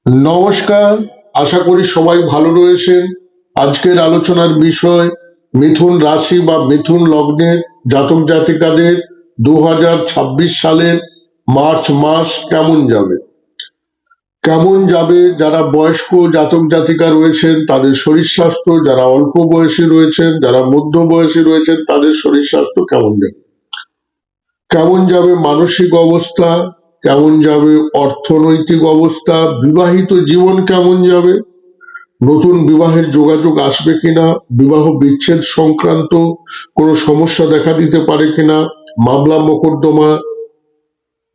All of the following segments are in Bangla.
নমস্কার, আশা করি সবাই ভালো রয়েছেন। আজকের আলোচনার বিষয় মিথুন রাশি বা মিথুন লগ্নের জাতক জাতিকাদের 2026 সালের মার্চ মাস কেমন যাবে। যারা বয়স্ক জাতক জাতিকা রয়েছেন তাদের শরীর স্বাস্থ্য, যারা অল্প বয়সী রয়েছেন, যারা মধ্য বয়সী রয়েছেন তাদের শরীর স্বাস্থ্য কেমন যাবে মানসিক অবস্থা কেমন যাবে, অর্থনৈতিক অবস্থা, বিবাহিত জীবন কেমন যাবে, নতুন বিবাহের যোগাযোগ আসবে কিনা, বিবাহ বিচ্ছেদ সংক্রান্ত কোনো সমস্যা দেখা দিতে পারে কিনা, মামলা মোকদ্দমা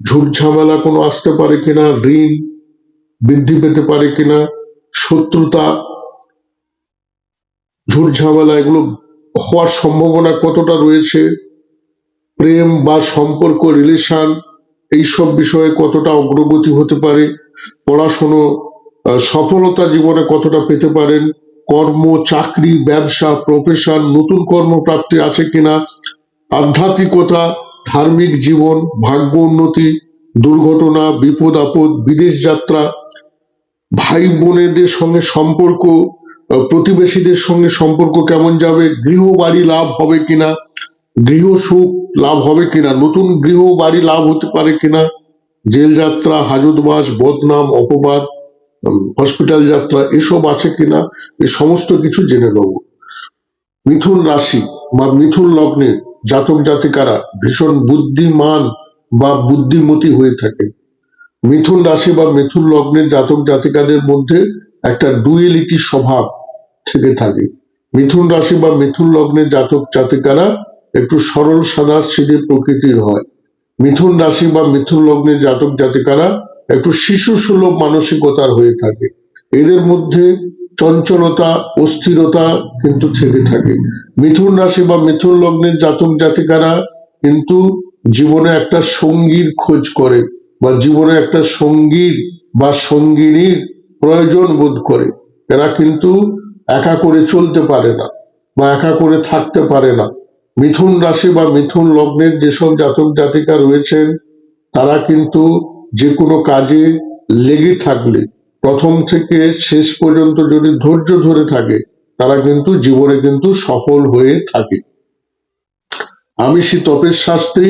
ঝুট ঝামেলা কোনো আসতে পারে কিনা, ঋণ বৃদ্ধি পেতে পারে কিনা, শত্রুতা ঝুট ঝামেলা এগুলো হওয়ার সম্ভাবনা কতটা রয়েছে, প্রেম বা সম্পর্ক রিলেশন এইসব বিষয়ে কতটা অগ্রগতি হতে পারে, পড়াশোনা সফলতা জীবনে কতটা পেতে পারেন, কর্ম চাকরি ব্যবসা প্রফেশন নতুন কর্মপ্রাপ্তি আছে কিনা, আধ্যাত্মিকতা ধার্মিক জীবন ভাগ্য উন্নতি, দুর্ঘটনা বিপদ আপদ বিদেশ যাত্রা, ভাই বোনেদের সঙ্গে সম্পর্ক, প্রতিবেশীদের সঙ্গে সম্পর্ক কেমন যাবে, গৃহ বাড়ি লাভ হবে কিনা, গৃহ সুখ লাভ হবে কিনা, নতুন গৃহ বাড়ি লাভ হতে পারে কিনা, জেল যাত্রা হাজতবাস বদনাম অপবাদ হসপিটাল যাত্রা এসব আছে কিনা, এই সমস্ত কিছু জেনে নেব। মিথুন রাশি বা মিথুন লগ্নের জাতক জাতিকারা ভীষণ বুদ্ধিমান বা বুদ্ধিমতী হয়ে থাকে। মিথুন রাশি বা মিথুন লগ্নের জাতক জাতিকাদের মধ্যে একটা ডুয়েলিটি স্বভাব থেকে থাকে। মিথুন রাশি বা মিথুন লগ্নের জাতক জাতিকারা একটু সরল সাদা সিধে প্রকৃতির হয়। মিথুন রাশি বা মিথুন লগ্নের জাতক জাতিকারা একটু শিশু সুলভ মানসিকতার হয়ে থাকে। এদের মধ্যে চঞ্চলতা অস্থিরতা কিন্তু থেকে থাকে। মিথুন রাশি বা মিথুন লগ্নের জাতক জাতিকারা কিন্তু জীবনে একটা সঙ্গীর খোঁজ করে বা জীবনে একটা সঙ্গীর বা সঙ্গিনীর প্রয়োজন বোধ করে। এরা কিন্তু একা করে চলতে পারে না বা একা করে থাকতে পারে না। মিথুন রাশি বা মিথুন লগ্নের যেসব জাতক জাতিকা রয়েছেন তারা কিন্তু যে কোনো কাজে লেগে থাকলে প্রথম থেকে শেষ পর্যন্ত যদি ধৈর্য ধরে থাকে তারা কিন্তু জীবনে কিন্তু সফল হয়ে থাকে। আমি শ্রী তপেশ শাস্ত্রী,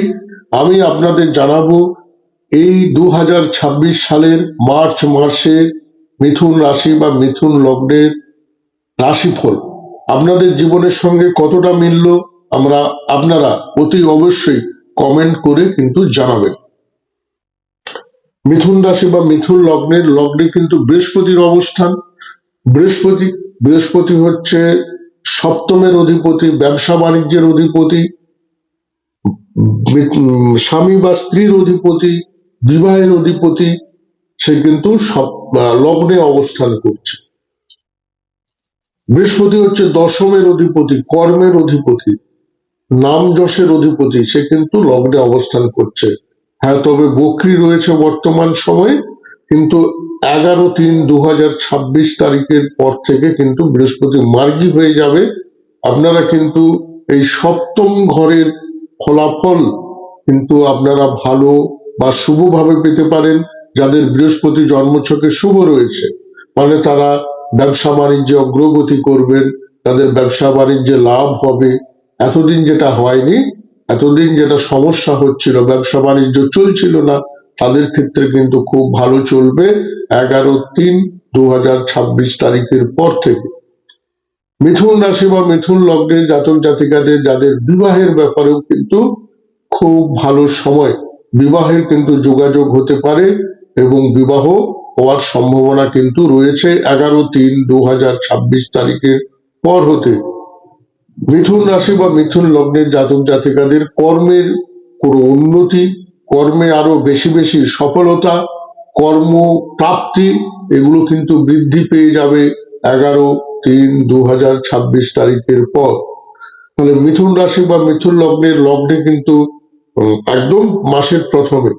আমি আপনাদের জানাবো এই 2026 সালের মার্চ মাসে মিথুন রাশি বা মিথুন লগ্নের রাশিফল আপনাদের জীবনের সঙ্গে কতটা মিলল আপনারা অতি অবশ্যই কমেন্ট করে কিন্তু জানাবেন। মিথুন রাশি বা মিথুন লগ্নে কিন্তু বৃহস্পতির অবস্থান। বৃহস্পতি হচ্ছে সপ্তমের অধিপতি, ব্যবসা বাণিজ্যের অধিপতি, স্বামী বা স্ত্রীর অধিপতি, বিবাহের অধিপতি। সে কিন্তু লগ্নে অবস্থান করছে। বৃহস্পতি হচ্ছে দশমের অধিপতি, কর্মের অধিপতি, নাম যশের অধিপতি। সে কিন্তু লগ্নে অবস্থান করছে। হ্যাঁ, তবে বক্রী রয়েছে বর্তমান সময়ে, কিন্তু 11/3/2026 তারিখের পর থেকে কিন্তু বৃহস্পতি মার্গী হয়ে যাবে। আপনারা কিন্তু এই সপ্তম ঘরের ফলাফল কিন্তু আপনারা ভালো বা শুভভাবে পেতে পারেন। যাদের বৃহস্পতি জন্মছকে শুভ রয়েছে মানে তারা ব্যবসা বাণিজ্যে অগ্রগতি করবেন, তাদের ব্যবসা বাণিজ্যে লাভ হবে। এতদিন যেটা হয়নি, এতদিন যেটা সমস্যা হচ্ছিল, ব্যবসা বাণিজ্য চলছিল না, তাদের ক্ষেত্রে কিন্তু খুব ভালো চলবে 11/3/2026 তারিখের পর থেকে। মিথুন রাশি বা মিথুন লগ্নের জাতক জাতিকাদের যাদের বিবাহের ব্যাপারেও কিন্তু খুব ভালো সময়, বিবাহের কিন্তু যোগাযোগ হতে পারে এবং বিবাহ হওয়ার সম্ভাবনা কিন্তু রয়েছে 11/3/2026 তারিখের পর হতে। মিথুন রাশি বা মিথুন লগ্নের জাতক জাতিকাদের কর্মের কোনো উন্নতি, কর্মে আরো বেশি বেশি সফলতা, কর্ম প্রাপ্তি এগুলো কিন্তু বৃদ্ধি পেয়ে যাবে 11/3/2026 তারিখের পর। তাহলে মিথুন রাশি বা মিথুন লগ্নে কিন্তু একদম মাসের প্রথমে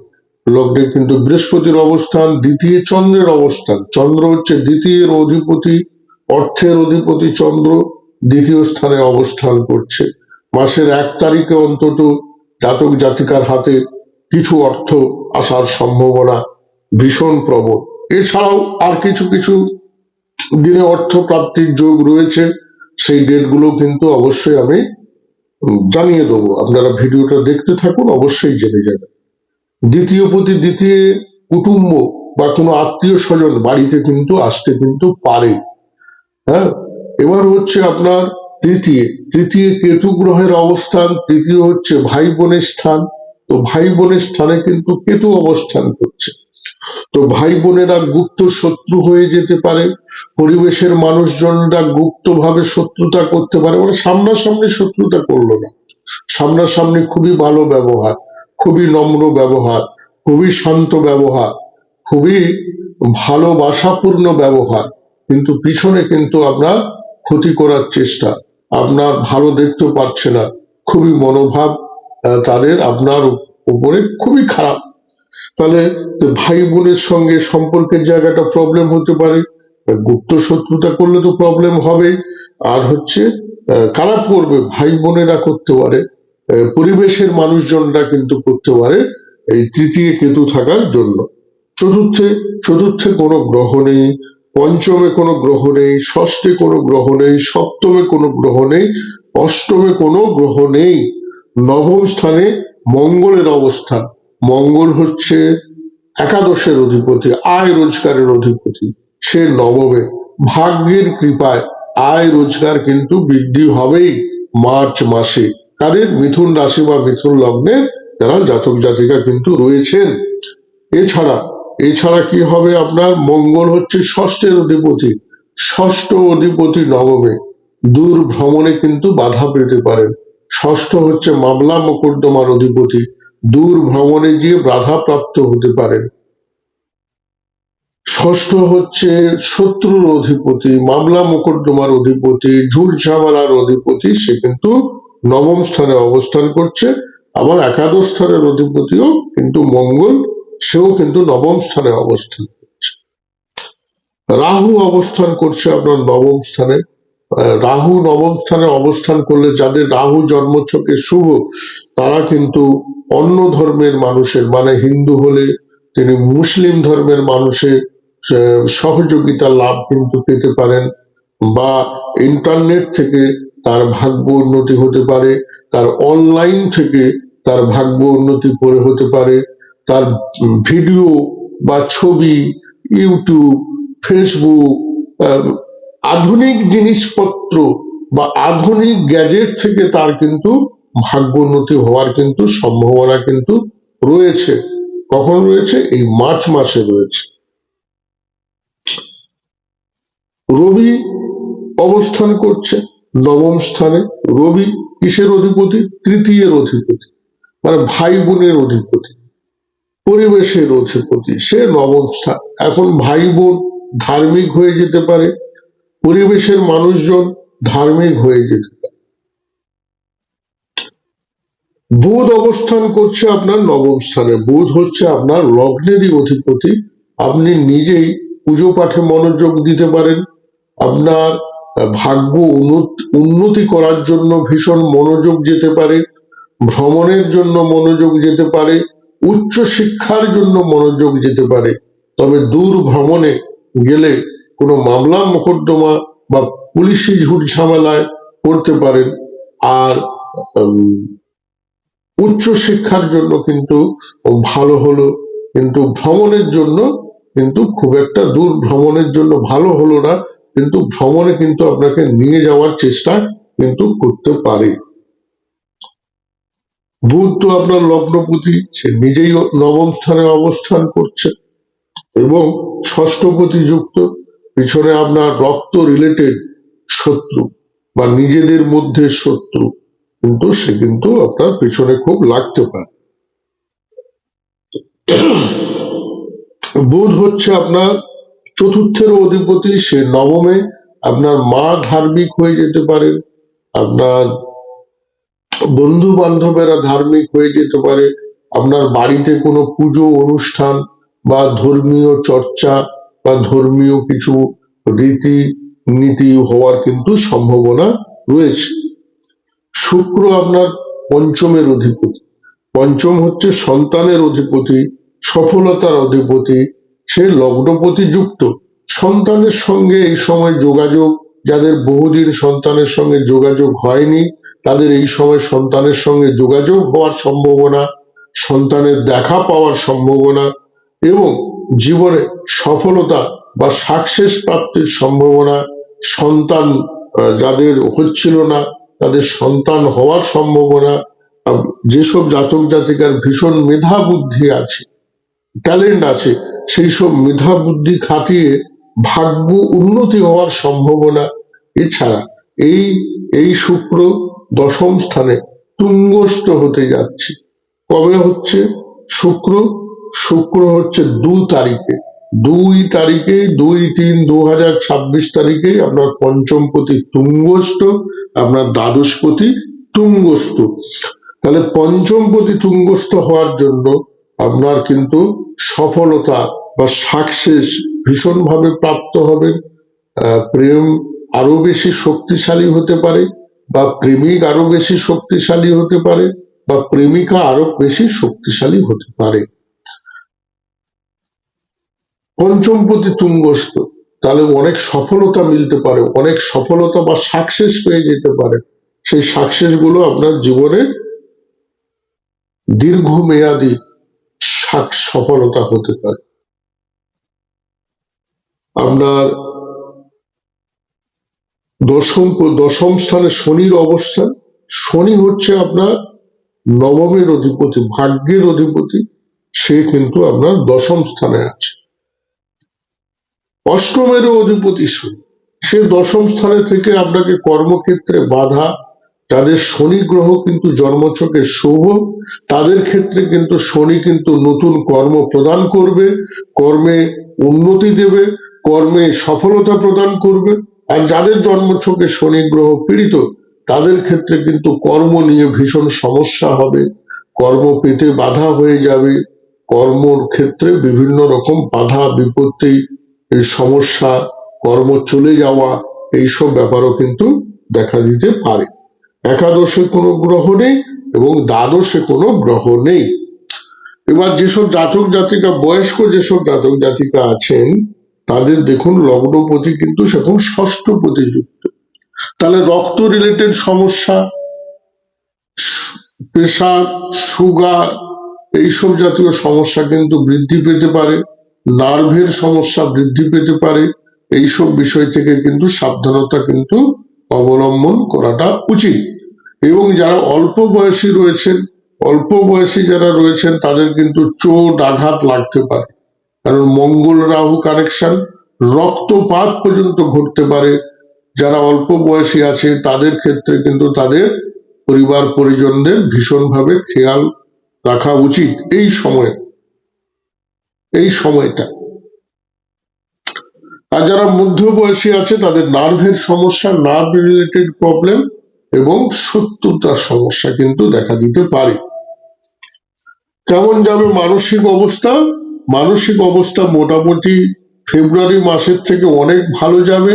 লগ্নে কিন্তু বৃহস্পতির অবস্থান, দ্বিতীয় চন্দ্রের অবস্থান। চন্দ্র হচ্ছে দ্বিতীয়ের অধিপতি, অর্থের অধিপতি। চন্দ্র দ্বিতীয় স্থানে অবস্থান করছে। মাসের 1 তারিখে অন্তত জাতক জাতিকার হাতে কিছু অর্থ আসার সম্ভাবনা ভীষণ প্রবল। এছাড়াও আর কিছু কিছু দিনে অর্থ প্রাপ্তির যোগ রয়েছে, সেই ডেটগুলো কিন্তু অবশ্যই আমি জানিয়ে দেবো। আপনারা ভিডিওটা দেখতে থাকুন, অবশ্যই জেনে যাবেন। দ্বিতীয় প্রতি দ্বিতীয় কুটুম্ব বা কোনো আত্মীয় স্বজন বাড়িতে কিন্তু আসতে কিন্তু পারে। হ্যাঁ, এবার হচ্ছে আপনার তৃতীয় কেতু গ্রহের অবস্থান, তৃতীয় হচ্ছে ভাই বোনের স্থান। তো ভাই বোনের স্থানে কিন্তু কেতু অবস্থান করছে। তো ভাই বোনেরা গুপ্ত শত্রু হয়ে যেতে পারে, পরিবেশের মানুষজনরা গুপ্ত ভাবে শত্রুতা করতে পারে, মানে সামনাসামনি শত্রুতা করলো না, সামনাসামনি খুবই ভালো ব্যবহার, খুবই নম্র ব্যবহার, খুবই শান্ত ব্যবহার, খুবই ভালোবাসাপূর্ণ ব্যবহার, কিন্তু পিছনে কিন্তু আপনার ক্ষতি করার চেষ্টা, আপনার ভালো দেখতে পারছে না, খুবই মনোভাব তাদের আপনার উপরে খুবই খারাপ। তাহলে ভাই বোনের সঙ্গে সম্পর্কের জায়গাটা প্রবলেম হতে পারে, গুপ্ত শত্রুতা করলে তো প্রবলেম হবে। আর হচ্ছে কারা করবে, ভাই বোনেরা করতে পারে, পরিবেশের মানুষজনরা কিন্তু করতে পারে, এই তৃতীয় কেতু থাকার জন্য। চতুর্থে কোনো গ্রহ নেই, পঞ্চমে কোনো গ্রহ নেই, ষষ্ঠে কোনো গ্রহ নেই, সপ্তমে কোনো গ্রহ নেই, অষ্টমে কোনো গ্রহ নেই। নবম স্থানে মঙ্গলের অবস্থান। মঙ্গল হচ্ছে একাদশের অধিপতি, আয় রোজগারের অধিপতি, সে নবমে। ভাগ্যের কৃপায় আয় রোজগার কিন্তু বৃদ্ধি হবেই মার্চ মাসে। তাদের মিথুন রাশি বা মিথুন লগ্নে যারা জাতক জাতিকা কিন্তু রয়েছেন। এছাড়া এছাড়া কি হবে, আপনার মঙ্গল হচ্ছে ষষ্ঠের অধিপতি, ষষ্ঠ অধিপতি নবমে, দূর ভ্রমণে কিন্তু বাধা পেতে পারেন। ষষ্ঠ হচ্ছে মামলা মোকদ্দমার অধিপতি, দূর ভ্রমণে গিয়ে বাধা প্রাপ্ত হতে পারেন। ষষ্ঠ হচ্ছে শত্রুর অধিপতি, মামলা মোকদ্দমার অধিপতি, ঝুট ঝামেলার অধিপতি, সে কিন্তু নবম স্থানে অবস্থান করছে। আবার একাদশ স্থানের অধিপতিও কিন্তু মঙ্গল, সেও কিন্তু নবম স্থানে অবস্থান করছে। রাহু অবস্থান করছে আপনার নবম স্থানে। রাহু নবম স্থানে অবস্থান করলে যাদের রাহু জন্মছকে শুভ, তারা কিন্তু অন্য ধর্মের মানুষের, মানে হিন্দু হলে তিনি মুসলিম ধর্মের মানুষের সহযোগিতা লাভ কিন্তু পেতে পারেন, বা ইন্টারনেট থেকে তার ভাগ্য উন্নতি হতে পারে, তার অনলাইন থেকে তার ভাগ্য উন্নতি করে হতে পারে, তার ভিডিও বা ছবি, ইউটিউব, ফেসবুক, আধুনিক জিনিসপত্র বা আধুনিক গ্যাজেট থেকে তার কিন্তু ভাগ্য উন্নতি হওয়ার কিন্তু সম্ভাবনা কিন্তু রয়েছে। কখন রয়েছে? এই মার্চ মাসে রয়েছে। রবি অবস্থান করছে নবম স্থানে। রবি কিসের অধিপতি? তৃতীয়ের অধিপতি, মানে ভাই বোনের অধিপতি, পরিবেশের অধিপতি, সে নবম স্থান। এখন ভাই বোন ধার্মিক হয়ে যেতে পারে, পরিবেশের মানুষজন ধার্মিক হয়ে যেতে পারে। বুধ অবস্থান করছে আপনার নবম স্থানে। বুধ হচ্ছে আপনার লগ্নেরই অধিপতি। আপনি নিজেই পুজো পাঠে মনোযোগ দিতে পারেন, আপনার ভাগ্য উন্নতি করার জন্য ভীষণ মনোযোগ যেতে পারে, ভ্রমণের জন্য মনোযোগ যেতে পারে, উচ্চ শিক্ষার জন্য মনোযোগ যেতে পারে। তবে দূর ভ্রমণে গেলে কোনো মামলা মোকদ্দমা বা পুলিশি ঝুট ঝামেলায় পড়তে পারেন। আর উচ্চ শিক্ষার জন্য কিন্তু ভালো হলো, কিন্তু ভ্রমণের জন্য কিন্তু খুব একটা দূর ভ্রমণের জন্য ভালো হলো না, কিন্তু ভ্রমণে কিন্তু আপনাকে নিয়ে যাওয়ার চেষ্টা কিন্তু করতে পারে। বুধ তো আপনার লগ্নপতি, সে নিজেই নবম স্থানে অবস্থান করছে এবং ষষ্ঠপতি যুক্ত। পিছনে আপনার রক্ত রিলেটেড শত্রু বা নিজেদের মধ্যে শত্রু কিন্তু সে কিন্তু আপনার পিছনে খুব লাগতে পারে। বুধ হচ্ছে আপনার চতুর্থের অধিপতি, সে নবমে। আপনার মা ধার্মিক হয়ে যেতে পারেন, আপনার বন্ধু বান্ধবেরা ধার্মিক হয়ে যেতে পারে, আপনার বাড়িতে কোনো পুজো অনুষ্ঠান বা ধর্মীয় চর্চা বা ধর্মীয় কিছু রীতি নীতি হওয়ার কিন্তু সম্ভাবনা রয়েছে। শুক্র আপনার পঞ্চমের অধিপতি। পঞ্চম হচ্ছে সন্তানের অধিপতি, সফলতার অধিপতি, সে লগ্নপতি যুক্ত। সন্তানের সঙ্গে এই সময় যোগাযোগ, যাদের বহুদিন সন্তানের সঙ্গে যোগাযোগ হয়নি তাদের এই সময় সন্তানের সঙ্গে যোগাযোগ হওয়ার সম্ভাবনা, সন্তানের দেখা পাওয়ার সম্ভাবনা এবং জীবনে সফলতা বা সাকসেস প্রাপ্তির সম্ভাবনা, সন্তান যাদের হচ্ছিল না তাদের সন্তান হওয়ার সম্ভাবনা। যেসব জাতক জাতিকার ভীষণ মেধা বুদ্ধি আছে, ট্যালেন্ট আছে, সেই সব মেধা বুদ্ধি খাটিয়ে ভাগ্য উন্নতি হওয়ার সম্ভাবনা। এছাড়া এই এই শুক্র দশম স্থানে তুঙ্গস্থ হতে যাচ্ছে। কবে হচ্ছে? শুক্র শুক্র হচ্ছে 2 তারিখে, 2-3-2026 তারিখে আপনার পঞ্চমপতি তুঙ্গস্থ, আপনার দ্বাদশপতি তুঙ্গস্থ। তাহলে পঞ্চমপতি তুঙ্গস্থ হওয়ার জন্য আপনার কিন্তু সফলতা বা সাকসেস ভীষণভাবে প্রাপ্ত হবে। প্রেম আরো বেশি শক্তিশালী হতে পারে, বা প্রেমিক আরো বেশি শক্তিশালী হতে পারে, বা প্রেমিকা আরো বেশি শক্তিশালী হতে পারে। পঞ্চমপতি তুঙ্গস্থ, তাহলে অনেক সফলতা মিলতে পারে, অনেক সফলতা বা সাকসেস পেয়ে যেতে পারে। সেই সাকসেস গুলো আপনার জীবনে দীর্ঘমেয়াদী সফলতা হতে পারে। আপনার দশম স্থানে শনির অবস্থান। শনি হচ্ছে আপনার নবমের অধিপতি, ভাগ্যের অধিপতি, সে কিন্তু আপনার দশম স্থানে আছে। অষ্টমের অধিপতি শনি, সে দশম স্থানে থেকে আপনাকে কর্মক্ষেত্রে বাধা, যাদের শনি গ্রহ কিন্তু জন্মছকে শুভ তাদের ক্ষেত্রে কিন্তু শনি কিন্তু নতুন কর্ম প্রদান করবে, কর্মে উন্নতি দেবে, কর্মে সফলতা প্রদান করবে। আর যাদের জন্মছকে শনি গ্রহ পীড়িত তাদের ক্ষেত্রে কিন্তু কর্ম নিয়ে ভীষণ সমস্যা হবে, কর্ম পেতে বাধা হয়ে যাবে, কর্মর ক্ষেত্রে বিভিন্ন রকম বাধা বিপত্তি, সমস্যা, কর্ম চলে যাওয়া, এইসব ব্যাপারও কিন্তু দেখা দিতে পারে। একাদশে কোনো গ্রহ নেই এবং দ্বাদশে কোনো গ্রহ নেই। এবার যেসব জাতক জাতিকা, বয়স্ক যেসব জাতক জাতিকা আছেন তাদের দেখুন লগ্নপতি কিন্তু সেখন ষষ্ঠপতি যুক্ত। তাহলে রক্ত রিলেটেড সমস্যা, প্রেসার, সুগার, এইসব জাতীয় সমস্যা কিন্তু বৃদ্ধি পেতে পারে, নার্ভের সমস্যা বৃদ্ধি পেতে পারে। এইসব বিষয় থেকে কিন্তু সাবধানতা কিন্তু অবলম্বন করাটা উচিত। এবং যারা অল্প বয়সী রয়েছেন, অল্প বয়সী যারা রয়েছেন তাদের কিন্তু চোট আঘাত লাগতে পারে, কারণ মঙ্গল রাহু কানেকশন, রক্তপাত পর্যন্ত ঘটতে পারে। যারা অল্প বয়সী আছে তাদের ক্ষেত্রে কিন্তু তাদের পরিবার পরিজনদের ভীষণভাবে খেয়াল রাখা উচিত এই সময়টা। আর যারা মধ্যবয়সী আছে তাদের নার্ভের সমস্যা, নার্ভ রিলেটেড প্রবলেম এবং শত্রুতার সমস্যা কিন্তু দেখা দিতে পারে। কেমন যাবে মানসিক অবস্থা? মানসিক অবস্থা মোটামুটি ফেব্রুয়ারি মাসের থেকে অনেক ভালো যাবে,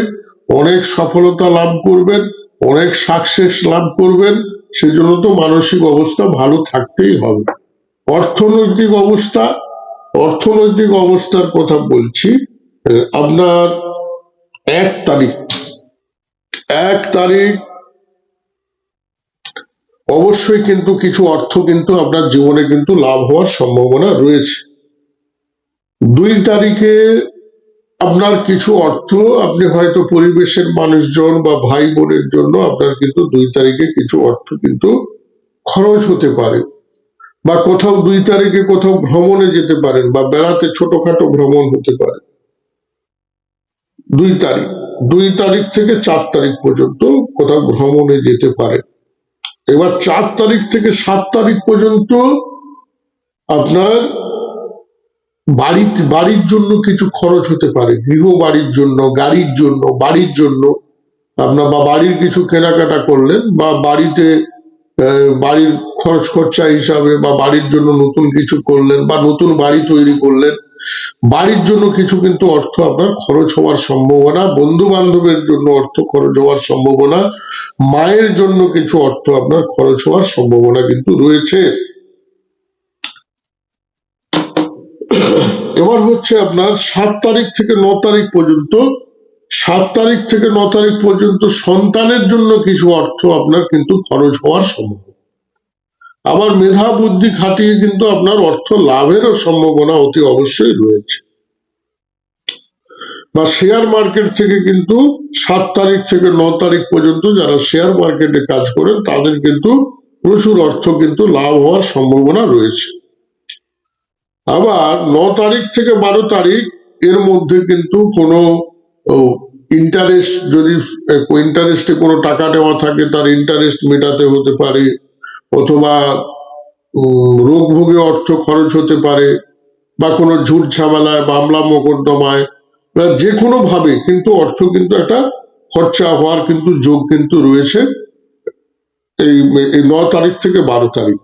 অনেক সফলতা লাভ করবেন, অনেক সাকসেস লাভ করবেন। সেজন্য তো মানসিক অবস্থা ভালো থাকতেই হবে। অর্থনৈতিক অবস্থার কথা বলছি। আপনার 1 তারিখ অবশ্যই কিন্তু কিছু অর্থ কিন্তু আপনার জীবনে কিন্তু লাভ হওয়ার সম্ভাবনা রয়েছে। 2 তারিখে আপনার কিছু অর্থ আপনি হয়তো পরিবেশের মানুষজন বা ভাই বোনের জন্য আপনার কিন্তু 2 তারিখে কিছু অর্থ কিন্তু খরচ হতে পারে, বা কোথাও 2 তারিখে কোথাও ভ্রমণে যেতে পারেন, বা বেড়াতে ছোটখাটো ভ্রমণ হতে পারে। 2 তারিখ থেকে 4 তারিখ পর্যন্ত কোথাও ভ্রমণে যেতে পারে। এবার 4 তারিখ থেকে 7 তারিখ পর্যন্ত আপনার বাড়ির জন্য কিছু খরচ হতে পারে, গৃহ বাড়ির জন্য, গাড়ির জন্য, বাড়ির জন্য আপনার, বা বাড়ির কিছু কেনাকাটা করলেন, বা বাড়ির খরচ খরচা হিসাবে, বা বাড়ির জন্য নতুন কিছু করলেন, বা নতুন বাড়ি তৈরি করলেন, বাড়ির জন্য কিছু কিন্তু অর্থ আপনার খরচ হওয়ার সম্ভাবনা, বন্ধু বান্ধবের জন্য অর্থ খরচ হওয়ার সম্ভাবনা, মায়ের জন্য কিছু অর্থ আপনার খরচ হওয়ার সম্ভাবনা কিন্তু রয়েছে। এবার আবার হচ্ছে আপনার 7 তারিখ থেকে 9 তারিখ পর্যন্ত, 7 তারিখ থেকে 9 তারিখ পর্যন্ত সন্তানের জন্য কিছু অর্থ আপনার কিন্তু খরচ হওয়ার সম্ভাবনা। আবার মেধা বুদ্ধি খাটিয়ে কিন্তু আপনার অর্থ লাভেরও সম্ভাবনা অতি অবশ্যই রয়েছে। বা শেয়ার মার্কেট থেকে কিন্তু 7 তারিখ থেকে 9 তারিখ পর্যন্ত যারা শেয়ার মার্কেটে কাজ করেন তাদের কিন্তু প্রচুর অর্থ কিন্তু লাভ হওয়ার সম্ভাবনা রয়েছে। আবার 9 তারিখ থেকে 12 তারিখ এর মধ্যে কিন্তু কোনো ইন্টারেস্ট, যদি ইন্টারেস্টে কোনো টাকা নেওয়া থাকে তার ইন্টারেস্ট মেটাতে হতে পারে, অথবা রোগ ভোগে অর্থ খরচ হতে পারে, বা কোনো ঝুট ঝামেলায়, মামলা মোকদ্দমায়, যে কোনো ভাবে কিন্তু অর্থ কিন্তু একটা খরচা হওয়ার কিন্তু যোগ কিন্তু রয়েছে এই 9 তারিখ থেকে 12 তারিখ।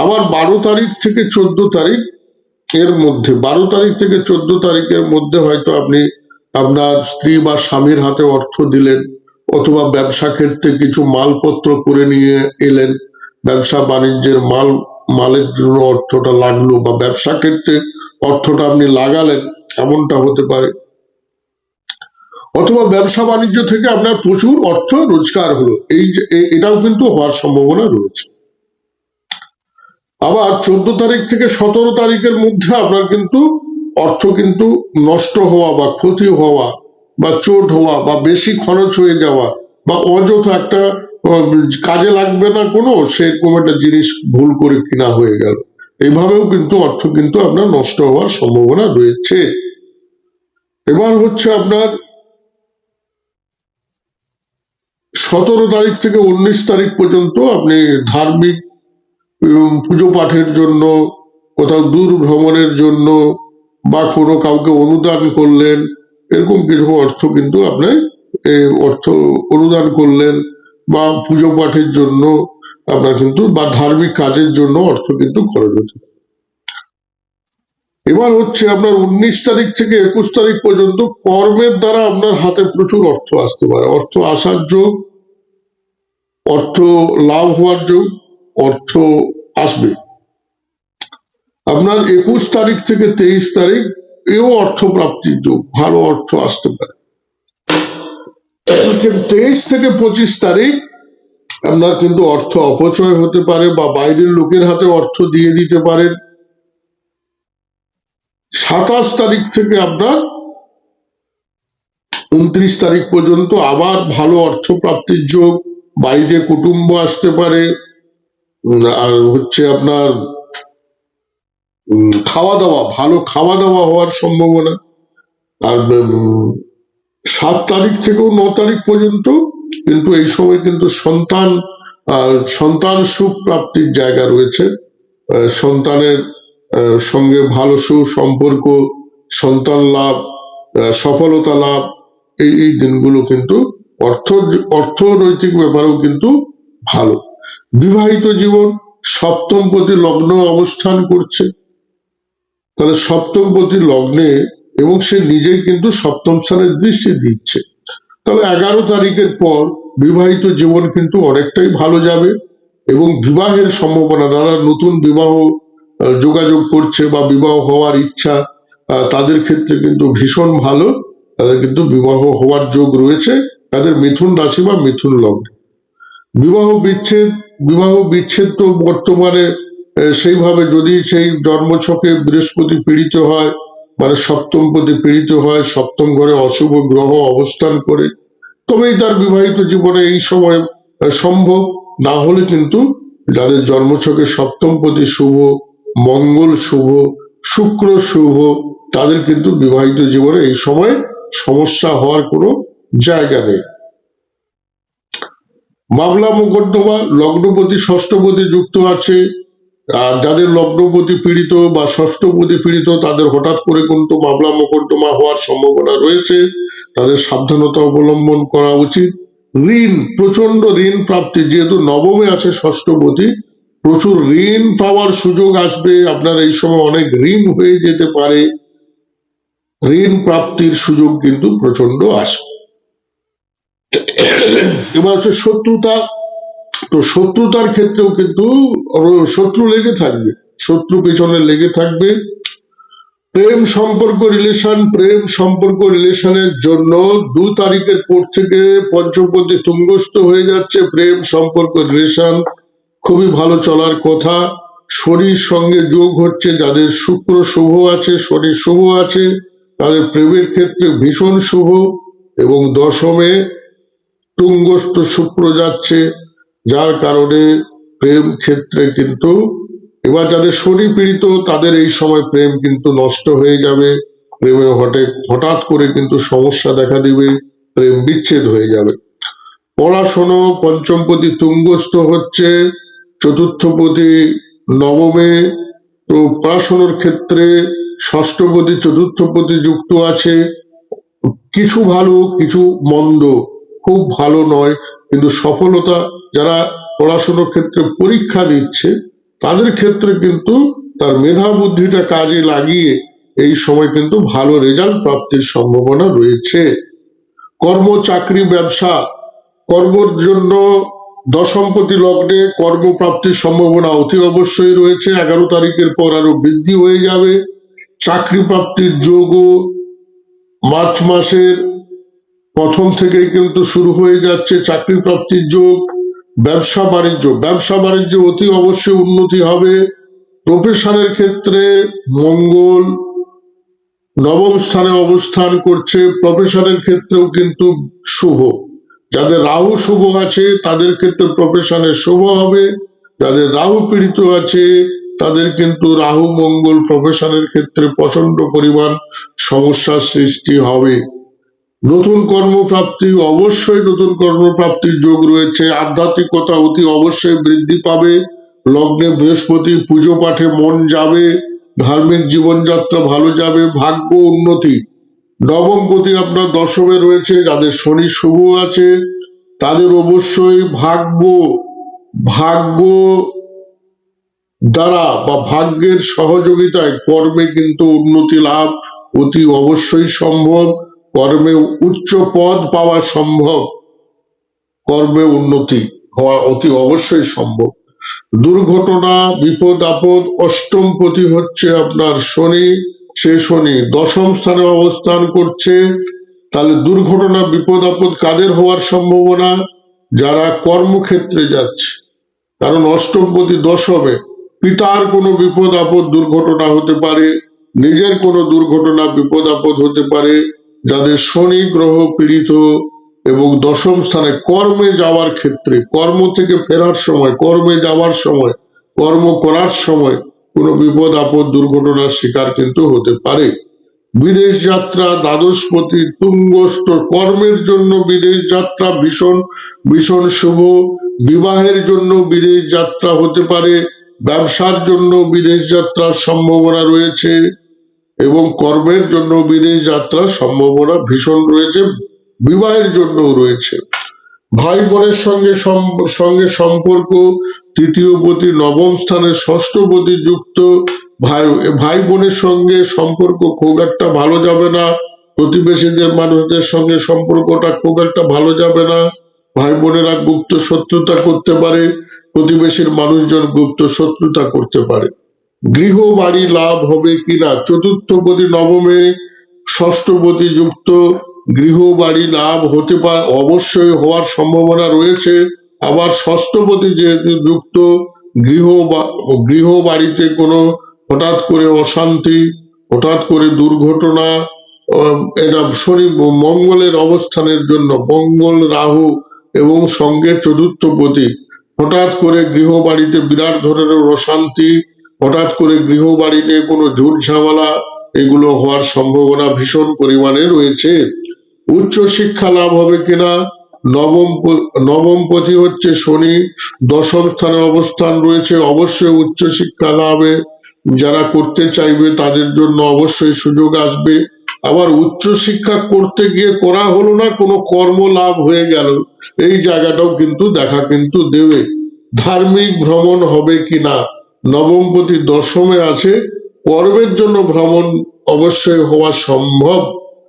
আবার 12 তারিখ থেকে 14 তারিখ এর মধ্যে, 12 তারিখ থেকে 14 তারিখের মধ্যে হয়তো আপনি আপনার স্ত্রী বা স্বামীর হাতে অর্থ দিলেন, অথবা ব্যবসা ক্ষেত্রে কিছু মালপত্র করে নিয়ে এলেন, ব্যবসা বাণিজ্যের মালের জন্য অর্থটা লাগলো, বা ব্যবসা ক্ষেত্রে অর্থটা আপনি লাগালেন, এমনটা হতে পারে। অথবা ব্যবসা বাণিজ্য থেকে আপনার প্রচুর অর্থ রোজগার হলো, এটাও কিন্তু হওয়ার সম্ভাবনা রয়েছে। আবার 14 তারিখ থেকে 17 তারিখের মধ্যে আপনার কিন্তু অর্থ কিন্তু নষ্ট হওয়া, বা ক্ষতি হওয়া, বা চোট হওয়া, বা বেশি খরচ হয়ে যাওয়া, বা অযথা একটা কাজে লাগবে না কোনো, সেরকম একটা জিনিস ভুল করে কিনা হয়ে গেল, এইভাবেও কিন্তু অর্থ কিন্তু আপনার নষ্ট হওয়ার সম্ভাবনা রয়েছে। এবার হচ্ছে আপনার 17 তারিখ থেকে 19 তারিখ পর্যন্ত আপনি ধার্মিক পুজো পাঠের জন্য, কোথাও দূর ভ্রমণের জন্য, বা কোনো কাউকে অনুদান করলেন, এরকম কিছু অর্থ কিন্তু আপনি অর্থ অনুদান করলেন, বা পুজো পাঠের জন্য আপনার কিন্তু, বা ধার্মিক কাজের জন্য অর্থ কিন্তু খরচ হতে পারে। এবার হচ্ছে আপনার 19 তারিখ থেকে 21 তারিখ পর্যন্ত কর্মের দ্বারা আপনার হাতে প্রচুর অর্থ আসতে পারে, অর্থ আসার যোগ, অর্থ লাভ হওয়ার যোগ, অর্থ আসবে। আপনার 21 তারিখ থেকে 23 তারিখ এও অর্থ প্রাপ্তির যোগ, ভালো অর্থ আসতে পারে। 23 থেকে 25 তারিখ আপনার কিন্তু অর্থ অপচয় হতে পারে, বা বাইরের লোকের হাতে অর্থ দিয়ে দিতে পারেন। 27 তারিখ থেকে আপনার 29 তারিখ পর্যন্ত আবার ভালো অর্থ প্রাপ্তির যোগ, বাড়িতে কুটুম্ব আসতে পারে। আর হচ্ছে আপনার খাওয়া দাওয়া, ভালো খাওয়া দাওয়া হওয়ার সম্ভাবনা। আর 7 তারিখ থেকেও 9 তারিখ পর্যন্ত কিন্তু এই সময় কিন্তু সন্তান সুখ প্রাপ্তির জায়গা রয়েছে, সন্তানের সঙ্গে ভালো সুসম্পর্ক, সন্তান লাভ, সফলতা লাভ, এই দিনগুলো কিন্তু অর্থনৈতিক ব্যাপারেও কিন্তু ভালো। বিবাহিত জীবন, সপ্তমপতি লগ্ন অবস্থান করছে, তাহলে সপ্তমপতি লগ্নে, এবং সে নিজেই কিন্তু সপ্তম স্থানের দৃষ্টি দিচ্ছে, তাহলে 11 তারিখের পর বিবাহিত জীবন কিন্তু অনেকটাই ভালো যাবে, এবং বিবাহের সম্ভাবনা, যারা নতুন বিবাহ যোগাযোগ করছে বা বিবাহ হওয়ার ইচ্ছা, তাদের ক্ষেত্রে কিন্তু ভীষণ ভালো, তাদের কিন্তু বিবাহ হওয়ার যোগ রয়েছে, তাদের মিথুন রাশি বা মিথুন লগ্নে। বিবাহ বিচ্ছেদ তো বর্তমানে সেইভাবে, যদি সেই জন্মছকে বৃহস্পতি পীড়িত হয়, মানে সপ্তমপতি পীড়িত হয়, সপ্তম ঘরে অশুভ গ্রহ অবস্থান করে, তবেই তার বিবাহিত জীবনে এই সময় সম্ভব। না হলে কিন্তু যাদের জন্মছকে সপ্তমপতি শুভ, মঙ্গল শুভ, শুক্র শুভ, তাদের কিন্তু বিবাহিত জীবনে এই সময় সমস্যা হওয়ার কোনো জায়গা নেই। মামলা মোকদ্দমা, লগ্নপতি ষষ্ঠপতি যুক্ত আছে, আর যাদের লগ্নপতি পীড়িত বা ষষ্ঠপতি পীড়িত, তাদের হঠাৎ করে কিন্তু মামলা মোকদ্দমা হওয়ার সম্ভাবনা রয়েছে, তাদের সাবধানতা অবলম্বন করা উচিত। ঋণ, প্রচন্ড ঋণ প্রাপ্তি, যেহেতু নবমে আছে ষষ্ঠপতি, প্রচুর ঋণ পাওয়ার সুযোগ আসবে, আপনার এই সময় অনেক ঋণ হয়ে যেতে পারে, ঋণ প্রাপ্তির সুযোগ কিন্তু প্রচন্ড আসবে। এবার হচ্ছে শত্রুতা, তো শত্রুতার ক্ষেত্রেও কিন্তু শত্রু লেগে থাকবে, শত্রু পেছনে লেগে থাকবে, প্রেম সম্পর্ক রিলেশনের জন্য 2 তারিখের পর থেকে পঞ্চমপতি তুঙ্গস্থ হয়ে যাচ্ছে। প্রেম সম্পর্ক রিলেশন খুবই ভালো চলার কথা। শনির সঙ্গে যোগ হচ্ছে, যাদের শুক্র শুভ আছে, শনি শুভ আছে, তাদের প্রেমের ক্ষেত্রে ভীষণ শুভ। এবং দশমে তুঙ্গস্থ শুক্র যাচ্ছে, যার কারণে প্রেম ক্ষেত্রে কিন্তু এবার যাদের শনি পীড়িত তাদের এই সময় প্রেম কিন্তু নষ্ট হয়ে যাবে। প্রেমে হঠাৎ করে কিন্তু সমস্যা দেখা দিবে, প্রেম বিচ্ছেদ হয়ে যাবে। পড়াশোনা পঞ্চমপতি তুঙ্গস্থ হচ্ছে, চতুর্থপতি নবমে, তো পড়াশোনার ক্ষেত্রে ষষ্ঠপতি চতুর্থপতি যুক্ত আছে। কিছু ভালো কিছু মন্দ, খুব ভালো নয়, কিন্তু সফলতা যারা পড়াশোনার ক্ষেত্রে পরীক্ষা দিচ্ছে তাদের ক্ষেত্রে কিন্তু তার মেধা বুদ্ধিটা কাজে লাগিয়ে এই সময় কিন্তু ভালো রেজাল্ট প্রাপ্তির সম্ভাবনা রয়েছে। কর্ম চাকরি ব্যবসা, কর্মের জন্য দশমপতি লগ্নে কর্মপ্রাপ্তির সম্ভাবনা অতি অবশ্যই রয়েছে। 11 তারিখের পর আরো বৃদ্ধি হয়ে যাবে। চাকরি প্রাপ্তির যোগও মার্চ মাসের প্রথম থেকেই কিন্তু শুরু হয়ে যাচ্ছে চাকরি প্রাপ্তির যোগ। ব্যবসা বাণিজ্য অতি অবশ্যই উন্নতি হবে। প্রফেশনের ক্ষেত্রে মঙ্গল নবম স্থানে অবস্থান করছে, প্রফেশনের ক্ষেত্রেও কিন্তু শুভ। যাদের রাহু শুভ আছে তাদের ক্ষেত্রে প্রফেশনে শুভ হবে, যাদের রাহু পীড়িত আছে তাদের কিন্তু রাহু মঙ্গল প্রফেশনের ক্ষেত্রে প্রচন্ড পরিমাণ সমস্যার সৃষ্টি হবে। নতুন কর্মপ্রাপ্তি, অবশ্যই নতুন কর্মপ্রাপ্তির যোগ রয়েছে। আধ্যাত্মিকতা অতি অবশ্যই বৃদ্ধি পাবে। লগ্নে বৃহস্পতি, পুজো পাঠে মন যাবে, ধার্মিক জীবনযাত্রা ভালো যাবে, ভাগ্য উন্নতি। নবমপতি আপনার দশমে রয়েছে, যাদের শনি শুভ আছে তাদের অবশ্যই ভাগ্য দ্বারা বা ভাগ্যের সহযোগিতায় কর্মে কিন্তু উন্নতি লাভ অতি অবশ্যই সম্ভব। কর্মে উচ্চ পদ পাওয়া সম্ভব, কর্মে উন্নতি হওয়া অতি অবশ্যই সম্ভব। দুর্ঘটনা বিপদ আপদ, অষ্টমপতি হচ্ছে আপনার শনি, সে শনি দশম স্থানে অবস্থান করছে। তাহলে দুর্ঘটনা বিপদ আপদ কাদের হওয়ার সম্ভাবনা? যারা কর্মক্ষেত্রে যাচ্ছে, কারণ অষ্টমপতি দশমে পিতার কোনো বিপদ আপদ দুর্ঘটনা হতে পারে, নিজের কোনো দুর্ঘটনা বিপদ আপদ হতে পারে। যাদের শনি গ্রহ পীড়িত এবং দশম স্থানে কর্মে যাওয়ার ক্ষেত্রে, কর্ম থেকে ফেরার সময়, কর্মে যাওয়ার সময়, কর্ম করার সময় কোনো বিপদ আপদ দুর্ঘটনার শিকার কিন্তু হতে পারে। বিদেশ যাত্রা দ্বাদশপতি তুঙ্গস্থ, কর্মের জন্য বিদেশ যাত্রা ভীষণ শুভ। বিবাহের জন্য বিদেশ যাত্রা হতে পারে, ব্যবসার জন্য বিদেশ যাত্রার সম্ভাবনা রয়েছে এবং কর্মের জন্য বিদেশ যাত্রার সম্ভাবনা ভীষণ রয়েছে, বিবাহের জন্যও রয়েছে। ভাই বোনের সঙ্গে সম্পর্ক, তৃতীয়পতি নবম স্থানে ষষ্ঠপতি যুক্ত। ভাই বোনের সঙ্গে সম্পর্ক খুব একটা ভালো যাবে না, প্রতিবেশীদের মানুষদের সঙ্গে সম্পর্কটা খুব একটা ভালো যাবে না। ভাই বোনেরা গুপ্ত শত্রুতা করতে পারে, প্রতিবেশীর মানুষজন গুপ্ত শত্রুতা করতে পারে। গৃহ বাড়ি লাভ হবে কিনা, চতুর্থপতি নবমে ষষ্ঠপতি যুক্ত, গৃহ বাড়ি লাভ হতে পারে, অবশ্যই হওয়ার সম্ভাবনা রয়েছে। আবার ষষ্ঠপতি যেহেতু যুক্ত, গৃহ বাড়িতে কোনো হঠাৎ করে অশান্তি, হঠাৎ করে দুর্ঘটনা, এটা শনি মঙ্গলের অবস্থানের জন্য, মঙ্গল রাহু এবং সঙ্গে চতুর্থপতি, হঠাৎ করে গৃহ বাড়িতে বিরাট ধরনের অশান্তি, হঠাৎ করে গৃহ বাড়ি নিয়ে কোনো ঝুট ঝামেলা, এগুলো হওয়ার সম্ভাবনা ভীষণ পরিমাণে রয়েছে। উচ্চ শিক্ষা লাভ হবে কিনা, নবমপতি হচ্ছে শনি, দশম স্থানে অবস্থান রয়েছে, অবশ্যই উচ্চ শিক্ষা লাভে যারা করতে চাইবে তাদের জন্য অবশ্যই সুযোগ আসবে। আবার উচ্চ শিক্ষা করতে গিয়ে করা হলো না, কোনো কর্ম লাভ হয়ে গেল, এই জায়গাটাও কিন্তু দেখা কিন্তু দেবে। ধার্মিক ভ্রমণ হবে কিনা, নবমপতি দশমে আছে, কর্মের জন্য ভ্রমণ অবশ্যই হওয়া সম্ভব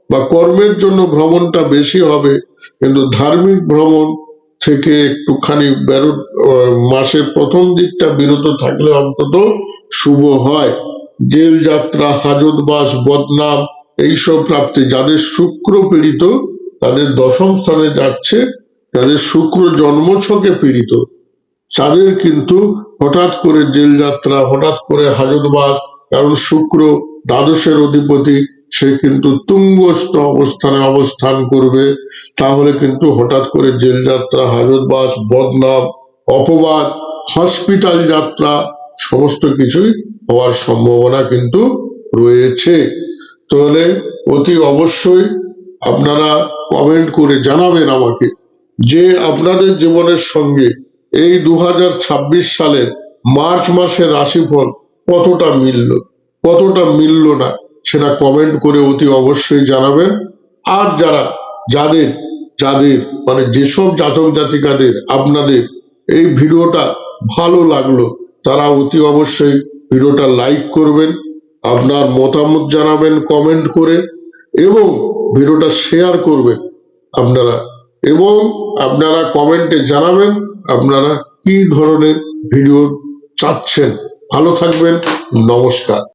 বা কর্মের জন্য ভ্রমণটা বেশি হবে, কিন্তু ধার্মিক ভ্রমণ থেকে একটুখানি মাসের প্রথম দিকটা বিরত থাকলে অন্তত শুভ হয়। জেল যাত্রা, হাজতবাস, বদনাম এইসব প্রাপ্তি। যাদের শুক্র পীড়িত তাদের দশম স্থানে যাচ্ছে, যাদের শুক্র জন্মছকে পীড়িত তাদের কিন্তু হঠাৎ করে জেল যাত্রা, হঠাৎ করে হাজতবাস, কারণ শুক্র দ্বাদশের অধিপতি, সে কিন্তু তুঙ্গস্থ অবস্থানে অবস্থান করবে। তাহলে কিন্তু হঠাৎ করে জেল যাত্রা, হাজতবাস, বদনাম, অপবাদ, হসপিটাল যাত্রা সমস্ত কিছুই হওয়ার সম্ভাবনা কিন্তু রয়েছে। তাহলে অতি অবশ্যই আপনারা কমেন্ট করে জানাবেন আমাকে যে আপনাদের জীবনের সঙ্গে এই 2026 সালের মার্চ মাসের রাশিফল কতটা মিলল, কতটা মিলল না, সেটা কমেন্ট করে অতি অবশ্যই জানাবেন। আর যাদের যাদের মানে যেসব জাতক জাতিকাদের আপনাদের এই ভিডিওটা ভালো লাগলো তারা অতি অবশ্যই ভিডিওটা লাইক করবেন, আপনার মতামত জানাবেন কমেন্ট করে, এবং ভিডিওটা শেয়ার করবেন আপনারা, এবং আপনারা কমেন্টে জানাবেন আপনারা কি ধরনের ভিডিও চাচ্ছেন। ভালো থাকবেন, নমস্কার।